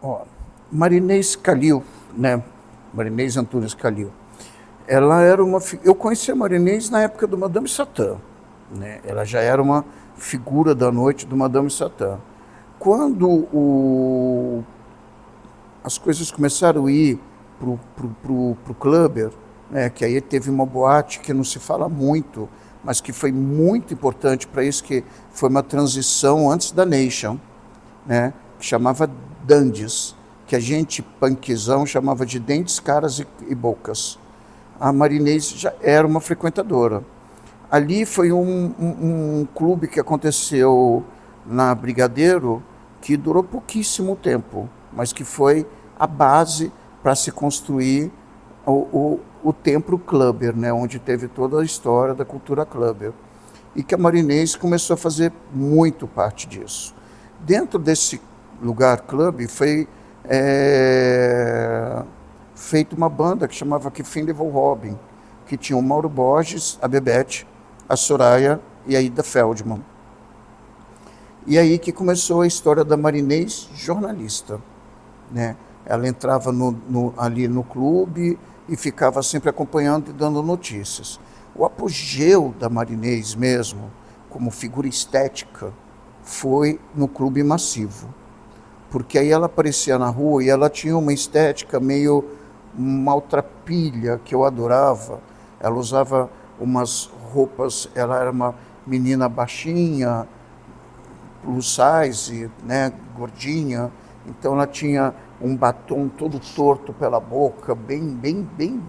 Ó, Marinês Calil, né? Marinês Antunes Calil. Ela era uma. Eu conheci a Marinês na época do Madame Satã, né? Ela já era uma figura da noite do Madame Satã. Quando as coisas começaram a ir pro Clubber, né? Que aí teve uma boate que não se fala muito, mas que foi muito importante para isso, que foi uma transição antes da Nation, né? Que chamava Dandies, que a gente, punkzão, chamava de dentes, caras e bocas. A Marinês já era uma frequentadora. Ali foi um clube que aconteceu na Brigadeiro, que durou pouquíssimo tempo, mas que foi a base para se construir o Templo Clubber, né, onde teve toda a história da cultura clubber. E que a Marinês começou a fazer muito parte disso. Dentro desse lugar clube foi feita uma banda que chamava Kifin Level Robin, que tinha o Mauro Borges, a Bebete, a Soraya e a Ida Feldman. E aí que começou a história da Marinês jornalista, né? Ela entrava ali no clube e ficava sempre acompanhando e dando notícias. O apogeu da Marinês mesmo, como figura estética, foi no Clube Massivo. Porque aí ela aparecia na rua e ela tinha uma estética meio maltrapilha, que eu adorava. Ela usava umas roupas, ela era uma menina baixinha, plus size, né, gordinha, então ela tinha um batom todo torto pela boca, bem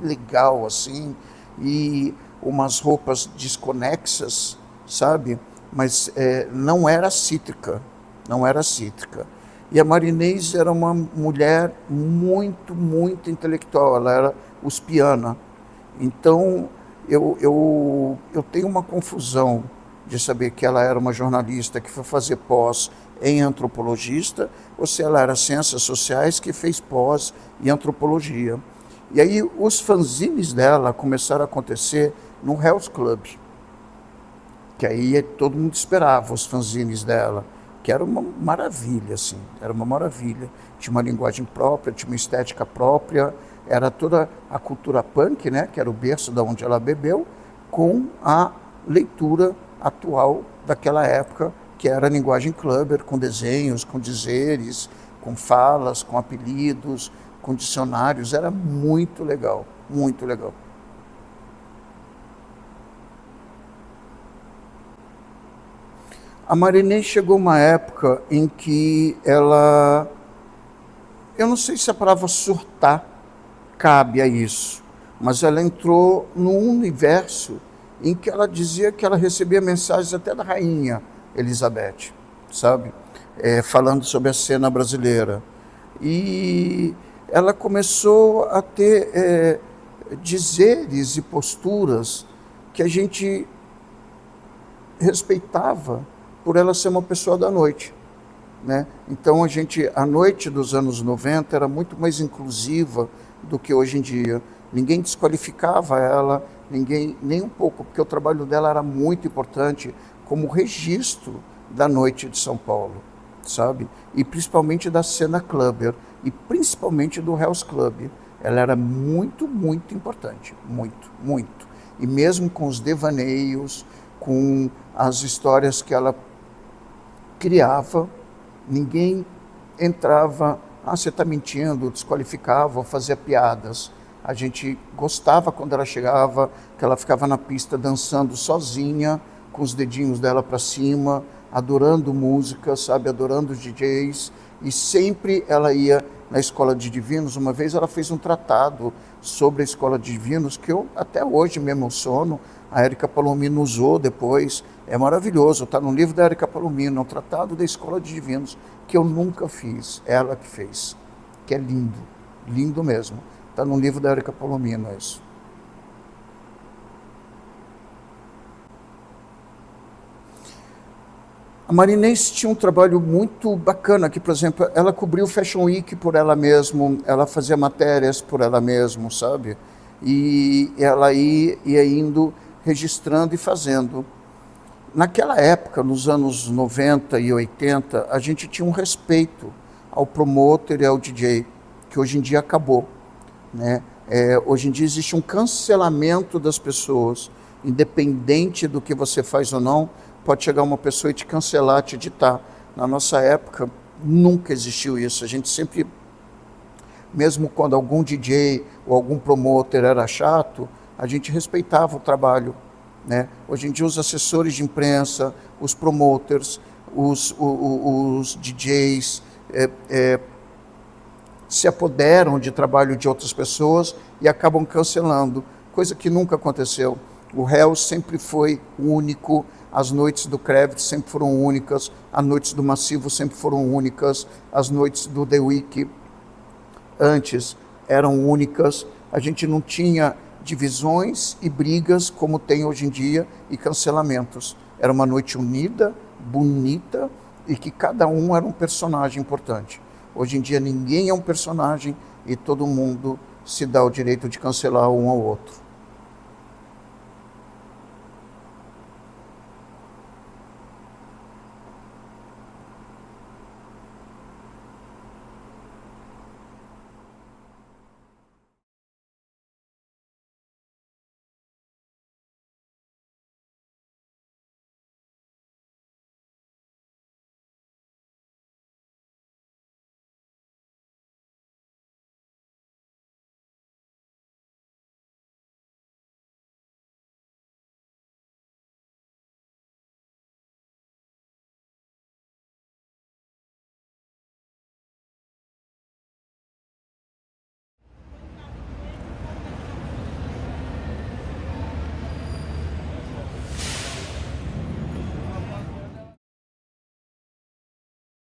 legal assim, e umas roupas desconexas, sabe? Mas não era cítrica, não era cítrica. E a Marinês era uma mulher muito intelectual, ela era uspiana. Então, eu tenho uma confusão de saber que ela era uma jornalista que foi fazer pós em antropologista, ou se ela era ciências sociais que fez pós em antropologia. E aí os fanzines dela começaram a acontecer no Hell's Club, que aí todo mundo esperava os fanzines dela, que era uma maravilha, assim, era uma maravilha. Tinha uma linguagem própria, tinha uma estética própria, era toda a cultura punk, né, que era o berço da onde ela bebeu, com a leitura atual daquela época, que era a linguagem clubber, com desenhos, com dizeres, com falas, com apelidos, com dicionários. Era muito legal, muito legal. A Marinês chegou uma época em que ela, eu não sei se a palavra surtar cabe a isso, mas ela entrou num universo em que ela dizia que ela recebia mensagens até da rainha Elizabeth, sabe? Falando sobre a cena brasileira. E ela começou a ter dizeres e posturas que a gente respeitava por ela ser uma pessoa da noite, né? Então a noite dos anos 90 era muito mais inclusiva do que hoje em dia. Ninguém desqualificava ela, nem um pouco, porque o trabalho dela era muito importante como registro da noite de São Paulo, sabe? E principalmente da cena clubber, e principalmente do Hell's Club. Ela era muito importante, muito. E mesmo com os devaneios, com as histórias que ela criava, ninguém entrava, você está mentindo, desqualificava ou fazia piadas. A gente gostava quando ela chegava, que ela ficava na pista dançando sozinha, com os dedinhos dela para cima, adorando música, sabe, adorando os DJs, e sempre ela ia na Escola de Divinos. Uma vez ela fez um tratado sobre a Escola de Divinos, que eu até hoje me emociono. A Érica Palomino usou depois, é maravilhoso, está no livro da Érica Palomino, é um tratado da Escola de Divinos, que eu nunca fiz, ela que fez, que é lindo, lindo mesmo. Está no livro da Érica Palomino, isso. A Marinês tinha um trabalho muito bacana, que, por exemplo, ela cobriu o Fashion Week por ela mesma, ela fazia matérias por ela mesma, sabe? E ela ia indo, registrando e fazendo. Naquela época, nos anos 90 e 80, a gente tinha um respeito ao promoter e ao DJ, que hoje em dia acabou, né? Hoje em dia existe um cancelamento das pessoas, independente do que você faz ou não, pode chegar uma pessoa e te cancelar, te editar. Na nossa época, nunca existiu isso. A gente sempre, mesmo quando algum DJ ou algum promoter era chato, a gente respeitava o trabalho, né? Hoje em dia os assessores de imprensa, os promoters, os DJs se apoderam de trabalho de outras pessoas e acabam cancelando, coisa que nunca aconteceu. O Hells sempre foi único, as noites do Kravitz sempre foram únicas, as noites do Massivo sempre foram únicas, as noites do The Week antes eram únicas. A gente não tinha divisões e brigas como tem hoje em dia e cancelamentos. Era uma noite unida, bonita e que cada um era um personagem importante. Hoje em dia ninguém é um personagem e todo mundo se dá o direito de cancelar um ao outro.